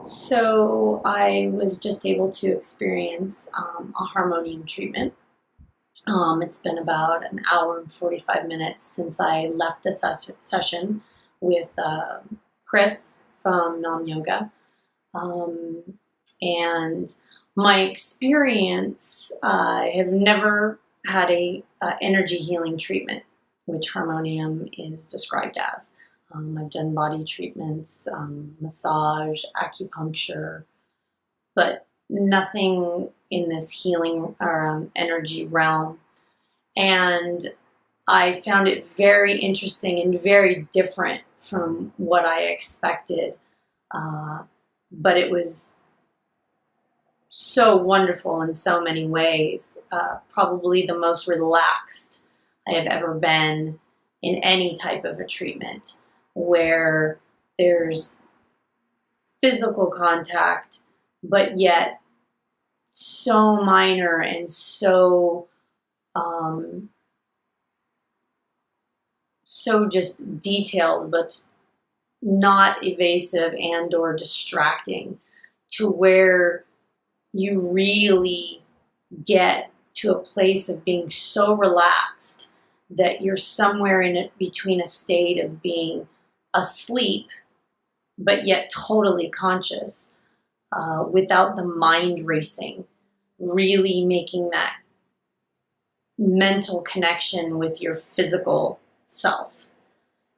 So I was just able to experience a Harmonyum treatment. It's been about an hour and 45 minutes since I left the session with Chris from Naam Yoga. Um, and my experience, I have never had a energy healing treatment, which Harmonium is described as. I've done body treatments, massage, acupuncture, but nothing in this healing or energy realm. And I found it very interesting and very different from what I expected. But it was so wonderful in so many ways. Probably the most relaxed I have ever been in any type of a treatment where there's physical contact, but yet so minor and so just detailed, but not evasive and or distracting, to where you really get to a place of being so relaxed that you're somewhere in it between a state of being asleep but yet totally conscious, without the mind racing, really making that mental connection with your physical self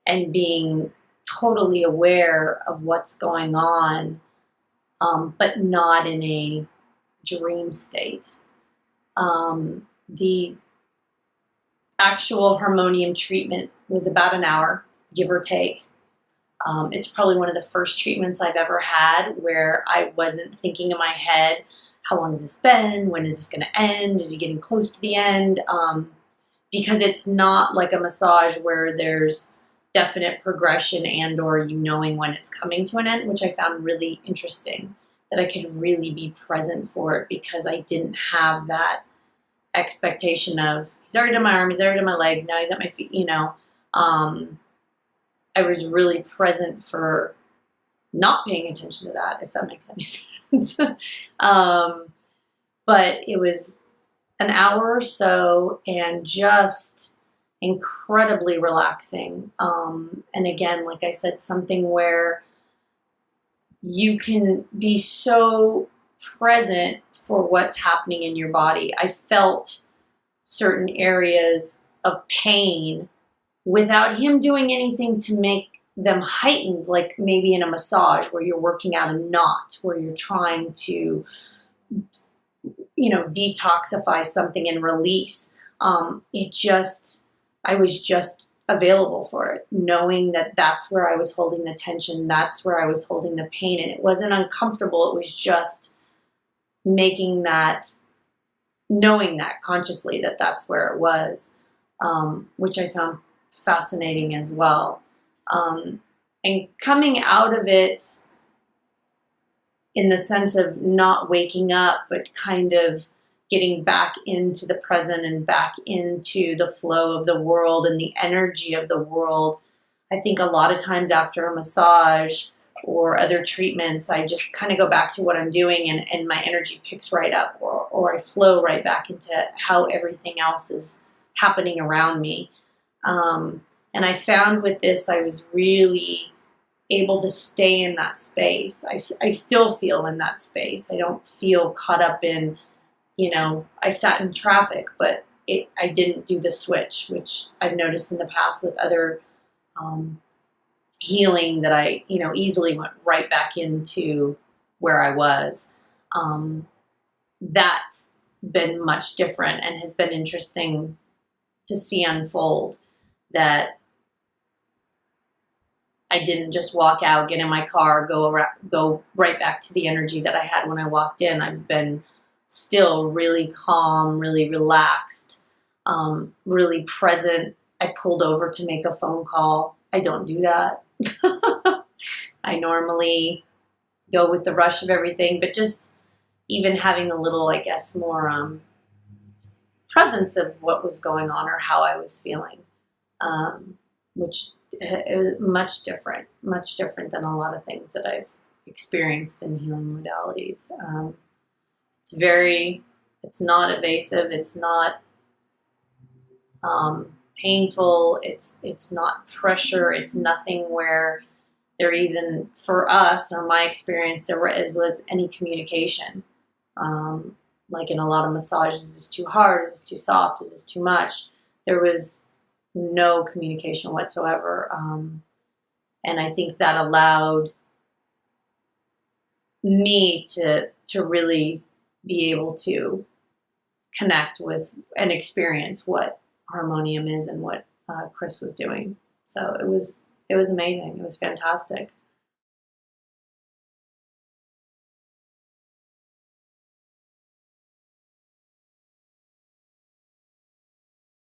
and being totally aware of what's going on, but not in a dream state. The actual Harmonium treatment was about an hour, give or take. It's probably one of the first treatments I've ever had where I wasn't thinking in my head, how long has this been? When is this going to end? Is it getting close to the end? Because it's not like a massage where there's definite progression and or you knowing when it's coming to an end, which I found really interesting, that I could really be present for it because I didn't have that expectation of, he's already done my arm, he's already done my legs, now he's at my feet, I was really present for not paying attention to that, if that makes any sense. But it was an hour or so and just incredibly relaxing. And again, like I said, something where you can be so present for what's happening in your body. I felt certain areas of pain without him doing anything to make them heightened, like maybe in a massage where you're working out a knot, where you're trying to, detoxify something and release. I was just available for it, knowing that that's where I was holding the tension, that's where I was holding the pain, and it wasn't uncomfortable. It was just knowing that consciously that that's where it was, which I found fascinating as well. And coming out of it in the sense of not waking up, but kind of getting back into the present and back into the flow of the world and the energy of the world. I think a lot of times after a massage or other treatments, I just kind of go back to what I'm doing and my energy picks right up, or I flow right back into how everything else is happening around me. And I found with this, I was really able to stay in that space. I still feel in that space. I don't feel caught up in, I sat in traffic, but I didn't do the switch, which I've noticed in the past with other healing that I, easily went right back into where I was. That's been much different and has been interesting to see unfold, that I didn't just walk out, get in my car, go right back to the energy that I had when I walked in. I've been still really calm, really relaxed, really present. I pulled over to make a phone call. I don't do that. I normally go with the rush of everything, but just even having a little, I guess, more presence of what was going on or how I was feeling, which is much different than a lot of things that I've experienced in healing modalities. It's not invasive. It's not painful. It's not pressure. It's nothing where there even, for us, or my experience, there was any communication. Like in a lot of massages, is this too hard? Is this too soft? Is this too much? There was no communication whatsoever. And I think that allowed me to really be able to connect with and experience what Harmonium is and what Chris was doing. So it was amazing. It was fantastic.